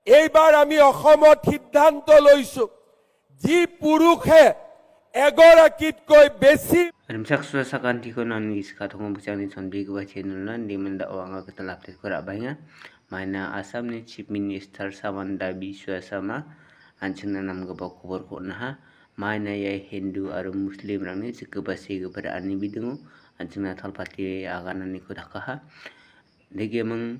এইবাৰ আমি অসমত সিদ্ধান্ত লৈছো যি পুৰুষে এগৰাকীতকৈ বেছি rimsak suasakan tiko non iska thong bucang ni sonbi gwa chenulan di menda awanga ketelap tekora bainga mana Assam ni chief minister Samanda Biswasama anchungna nam gaba kubur ko naha mana ya Hindu aru Muslim rangni sekebasi kepada ani bidungu anchungna thalpati agana ni kodakaha dege mang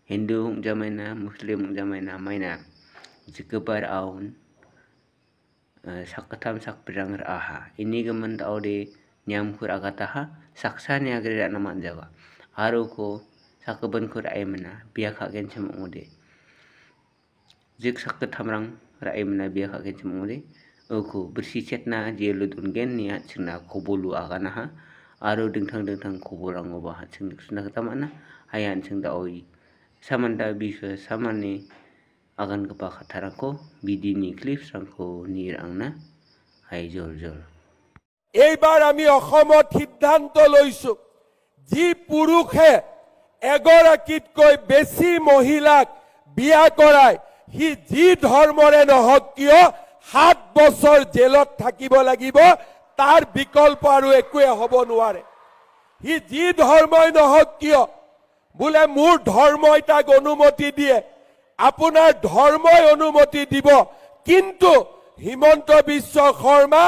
Hindu jamaina Muslim jamaina maina sekebar aun sakatam sak pedang aha ini gemen taude nyamkur agataha saksanya agre nama jawa haru ko sakaban kur aimana biak hagen chemode jik sakatamrang raimana biak hagen chemode oku bersih cetna jeludun gen niya china kobolu aganaha aru dingthang koborang oba ching suna katamana hayan ching da oi Samanda Biswa samane agan kepa khatarako bidini clips rangko nirangna hai jol এইবাৰ আমি অসমত সিদ্ধান্ত লৈছো যি পুৰুষে এগৰাকীতকৈ বেছি মহিলাক বিয়া কৰায় হি যি ধৰ্মৰে নহওক কিয় 7 বছৰ জেলত থাকিব লাগিব তাৰ বিকল্প আৰু একোৱে হ'ব নোৱাৰে হি যি ধৰ্মই নহওক কিয় বুলে মোৰ ধৰ্মই তাক অনুমতি দিয়ে আপোনাৰ ধৰ্মই অনুমতি দিব কিন্তু হিমন্ত বিশ্ব শৰ্মা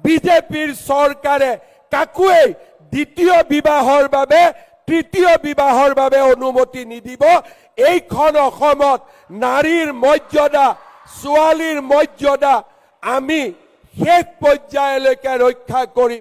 বিজেপিৰ চৰকাৰে কাকুৱে দ্বিতীয় বিবাহৰ বাবে তৃতীয় বিবাহৰ বাবে অনুমতি নিদিব এইখন অসমত নাৰীৰ মৰ্যাদা ছোৱালীৰ মৰ্যাদা আমি শেষ পৰ্যায়লৈকে ৰক্ষা কৰিম